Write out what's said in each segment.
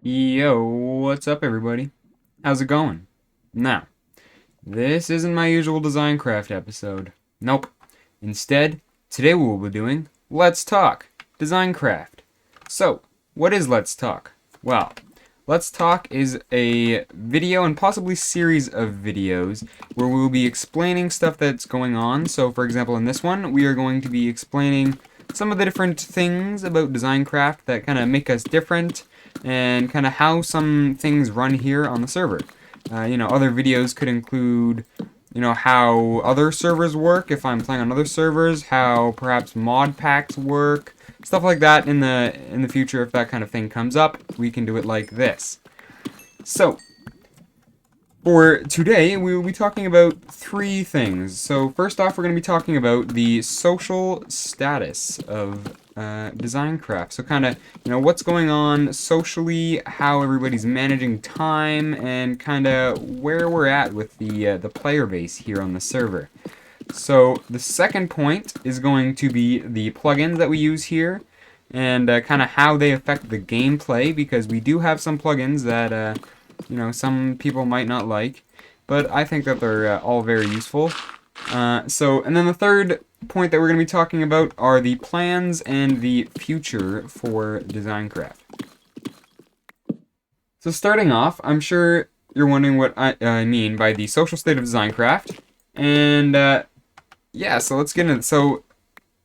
Yo, what's up everybody? How's it going? Now, this isn't my usual DesignCraft episode. Nope. Instead, today we will be doing Let's Talk DesignCraft. So, what is Let's Talk? Well, Let's Talk is a video and possibly series of videos where we will be explaining stuff that's going on. So, for example, in this one, we are going to be explaining some of the different things about DesignCraft that kind of make us different and kind of how some things run here on the server. Other videos could include, how other servers work if I'm playing on other servers, how perhaps mod packs work, stuff like that in the future. If that kind of thing comes up, we can do it like this. So, for today, we will be talking about three things. So first off, we're going to be talking about the social status of DesignCraft. So kind of, what's going on socially, how everybody's managing time, and kind of where we're at with the player base here on the server. So the second point is going to be the plugins that we use here, and kind of how they affect the gameplay, because we do have some plugins that some people might not like, but I think that they're all very useful. And then the third point that we're going to be talking about are the plans and the future for DesignCraft. So starting off, I'm sure you're wondering what I mean by the social state of DesignCraft, and yeah, so let's get into it. So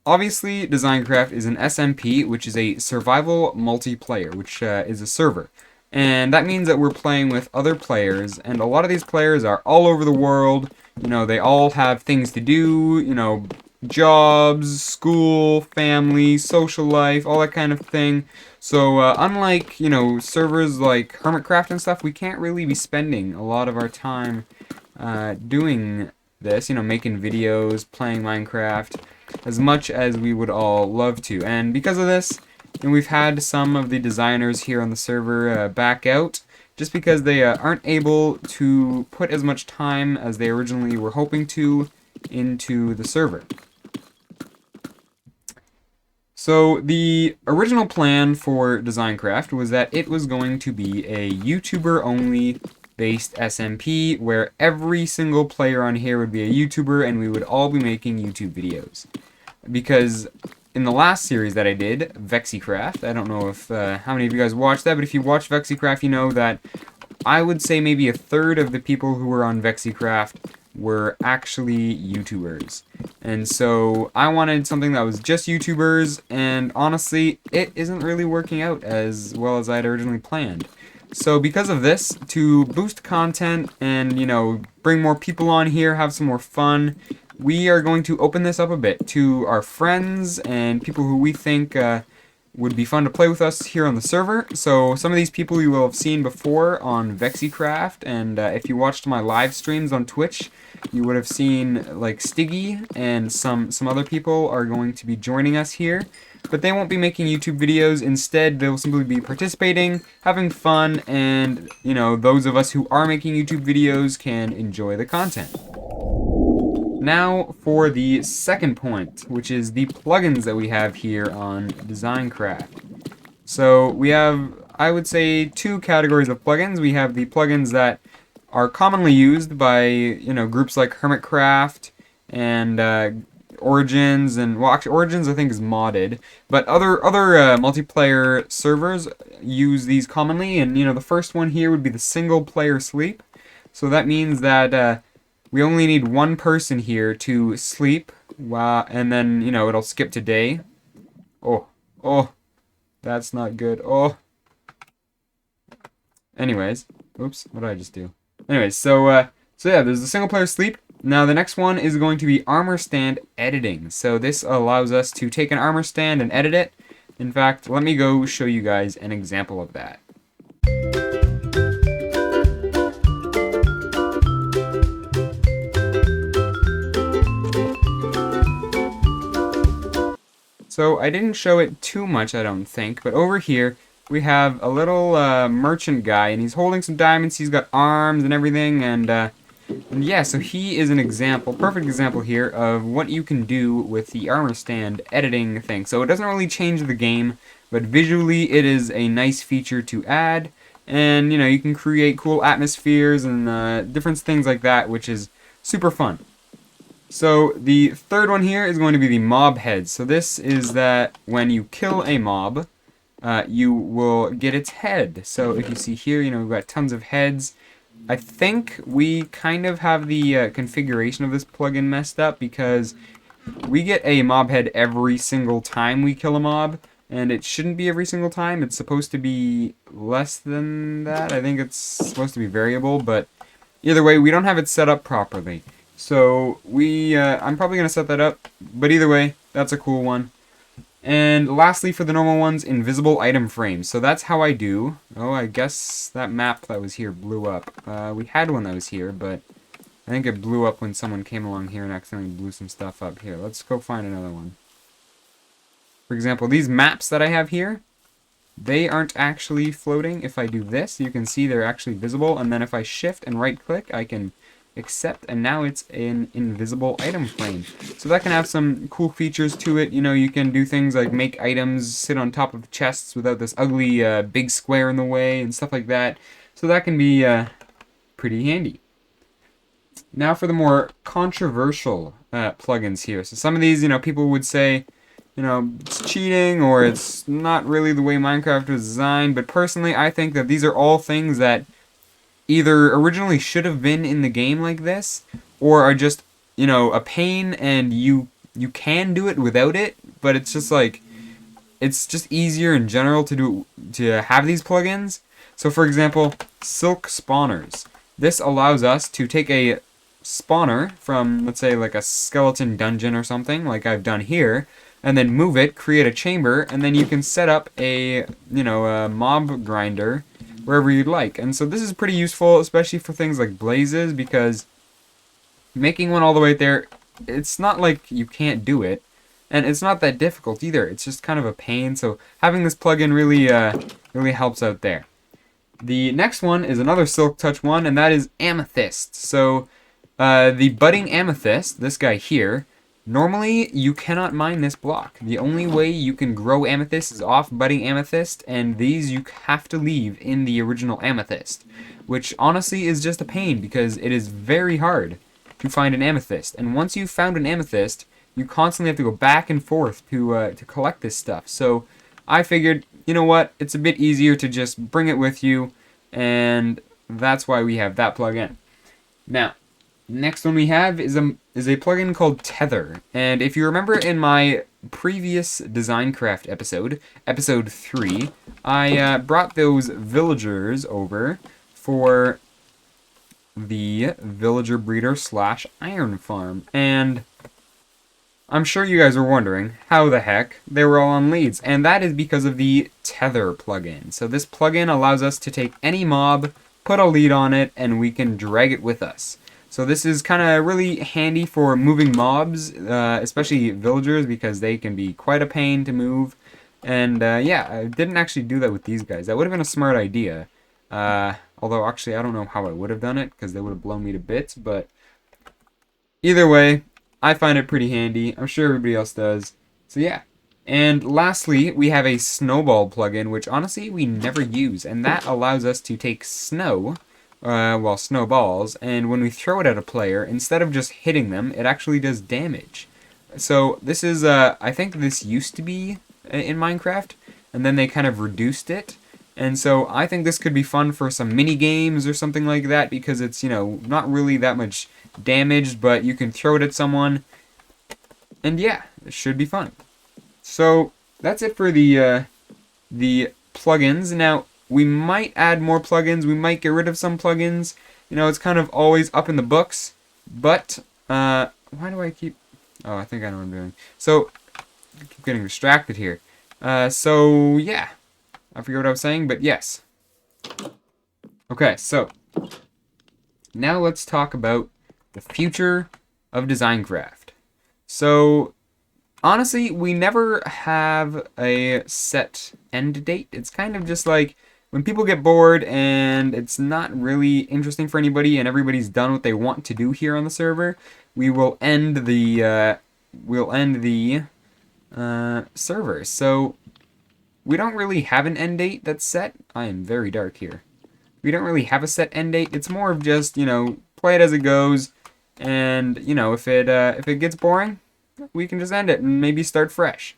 obviously, DesignCraft is an SMP, which is a survival multiplayer, which is a server. And that means that we're playing with other players, and a lot of these players are all over the world. They all have things to do, jobs, school, family, social life, all that kind of thing. So, unlike, servers like Hermitcraft and stuff, we can't really be spending a lot of our time doing this, making videos, playing Minecraft, as much as we would all love to. And because of this, and we've had some of the designers here on the server back out, just because they aren't able to put as much time as they originally were hoping to into the server. So the original plan for DesignCraft was that it was going to be a YouTuber-only based SMP, where every single player on here would be a YouTuber, and we would all be making YouTube videos. Because in the last series that I did, VexiCraft, I don't know if how many of you guys watched that, but if you watched VexiCraft, you know that I would say maybe a third of the people who were on VexiCraft were actually YouTubers. And so I wanted something that was just YouTubers, and honestly, it isn't really working out as well as I had originally planned. So because of this, to boost content and, bring more people on here, have some more fun, we are going to open this up a bit to our friends and people who we think would be fun to play with us here on the server. So some of these people you will have seen before on VexiCraft, and if you watched my live streams on Twitch, you would have seen like Stiggy and some other people are going to be joining us here. But they won't be making YouTube videos. Instead, they'll simply be participating, having fun, and, those of us who are making YouTube videos can enjoy the content. Now for the second point, which is the plugins that we have here on DesignCraft. So we have, I would say, two categories of plugins. We have the plugins that are commonly used by, groups like Hermitcraft and Origins, and, well, actually Origins I think is modded, but other multiplayer servers use these commonly, and, the first one here would be the single player sleep. So that means that we only need one person here to sleep, and then, it'll skip to day. Oh, that's not good. Oh. Anyways, oops, what did I just do? Anyways, so yeah, there's the single player sleep. Now the next one is going to be armor stand editing. So this allows us to take an armor stand and edit it. In fact, let me go show you guys an example of that. So I didn't show it too much, I don't think, but over here we have a little merchant guy, and he's holding some diamonds. He's got arms and everything, and yeah, so he is an example, perfect example here of what you can do with the armor stand editing thing. So it doesn't really change the game, but visually it is a nice feature to add. and you know, you can create cool atmospheres and different things like that, which is super fun. So the third one here is going to be the mob head. So this is that when you kill a mob, you will get its head. So if you see here, you know, we've got tons of heads. I think we kind of have the configuration of this plugin messed up because we get a mob head every single time we kill a mob, and it shouldn't be every single time. It's supposed to be less than that. I think it's supposed to be variable, but either way, we don't have it set up properly. So I'm probably going to set that up, but either way, that's a cool one. And lastly, for the normal ones, invisible item frames. So that's how I do. Oh, I guess that map that was here blew up. We had one that was here, but I think it blew up when someone came along here and accidentally blew some stuff up. Here, let's go find another one. For example, these maps that I have here, they aren't actually floating. If I do this, you can see they're actually visible, and then if I shift and right click, I can accept, and now it's an invisible item frame. So that can have some cool features to it. You know, you can do things like make items sit on top of chests without this ugly big square in the way and stuff like that. So that can be pretty handy. Now for the more controversial plugins here. So some of these, you know, people would say, you know, it's cheating or it's not really the way Minecraft was designed, but personally I think that these are all things that either originally should have been in the game like this, or are just, you know, a pain, and you can do it without it, but it's just like, it's just easier in general to have these plugins. So for example, silk spawners. This allows us to take a spawner from, let's say, like a skeleton dungeon or something, like I've done here, and then move it, create a chamber, and then you can set up a, you know, a mob grinder wherever you'd like. And so this is pretty useful, especially for things like blazes, because making one all the way there, it's not like you can't do it, and it's not that difficult either. It's just kind of a pain, so having this plugin really helps out there. The next one is another Silk Touch one, and that is Amethyst. So the budding amethyst, this guy here, normally you cannot mine this block. The only way you can grow amethyst is off budding amethyst, and these you have to leave in the original amethyst, which honestly is just a pain because it is very hard to find an amethyst. And once you've found an amethyst, you constantly have to go back and forth to collect this stuff. So I figured, you know what, it's a bit easier to just bring it with you, and that's why we have that plugin. Now, next one we have is a plugin called Tether. And if you remember in my previous DesignCraft episode, episode 3, I brought those villagers over for the villager breeder / iron farm. And I'm sure you guys were wondering how the heck they were all on leads. And that is because of the Tether plugin. So this plugin allows us to take any mob, put a lead on it, and we can drag it with us. So this is kind of really handy for moving mobs, especially villagers, because they can be quite a pain to move. And yeah, I didn't actually do that with these guys. That would have been a smart idea. Although actually I don't know how I would have done it, because they would have blown me to bits. But either way, I find it pretty handy. I'm sure everybody else does. So yeah. And lastly, we have a snowball plugin, which honestly we never use. And that allows us to take snow, snowballs, and when we throw it at a player, instead of just hitting them, it actually does damage. So this is, I think this used to be in Minecraft, and then they kind of reduced it. And so I think this could be fun for some mini games or something like that, because it's, you know, not really that much damage, but you can throw it at someone. And yeah, it should be fun. So that's it for the plugins. Now, we might add more plugins, we might get rid of some plugins. You know, it's kind of always up in the books. But, why do I keep... Oh, I think I know what I'm doing. So, I keep getting distracted here. So, yeah. I forget what I was saying, but yes. Okay, so, now let's talk about the future of DesignCraft. So, honestly, we never have a set end date. It's kind of just like when people get bored and it's not really interesting for anybody and everybody's done what they want to do here on the server, we will end the server. So we don't really have an end date that's set. I am very dark here. We don't really have a set end date. It's more of just, you know, play it as it goes. And, you know, if it gets boring, we can just end it and maybe start fresh.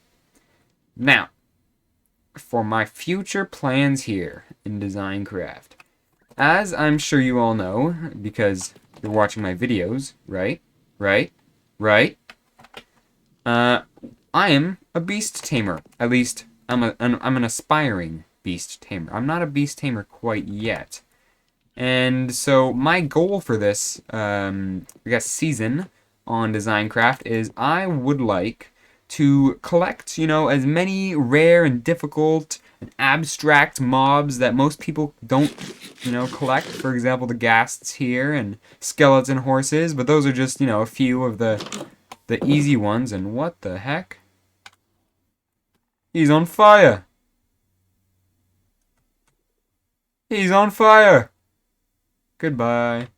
Now, for my future plans here in DesignCraft. As I'm sure you all know, because you're watching my videos, right? I am a beast tamer. At least, I'm an aspiring beast tamer. I'm not a beast tamer quite yet. And so my goal for this, I guess, season on DesignCraft is I would like to collect, you know, as many rare and difficult and abstract mobs that most people don't, you know, collect. For example, the ghasts here and skeleton horses, but those are just, you know, a few of the easy ones. And what the heck? He's on fire! He's on fire! Goodbye.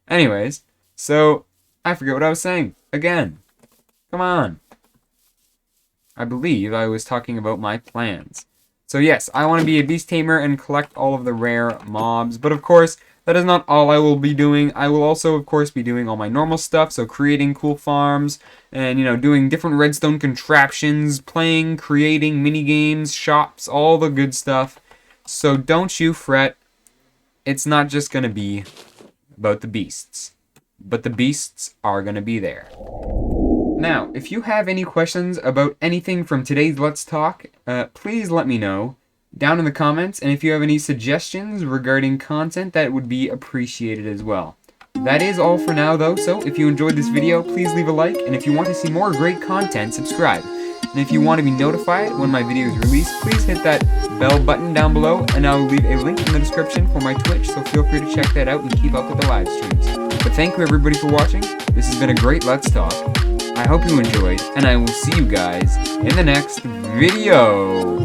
Anyways, so I forget what I was saying. Again. Come on. I believe I was talking about my plans. So yes, I want to be a beast tamer and collect all of the rare mobs. But of course, that is not all I will be doing. I will also, of course, be doing all my normal stuff. So creating cool farms and, you know, doing different redstone contraptions, playing, creating mini games, shops, all the good stuff. So don't you fret. It's not just going to be about the beasts. But the beasts are going to be there. Now, if you have any questions about anything from today's Let's Talk, please let me know down in the comments. And if you have any suggestions regarding content, that would be appreciated as well. That is all for now, though. So if you enjoyed this video, please leave a like. And if you want to see more great content, subscribe. And if you want to be notified when my video is released, please hit that bell button down below. And I'll leave a link in the description for my Twitch, so feel free to check that out and keep up with the live streams. But thank you everybody for watching. This has been a great Let's Talk. I hope you enjoyed, and I will see you guys in the next video.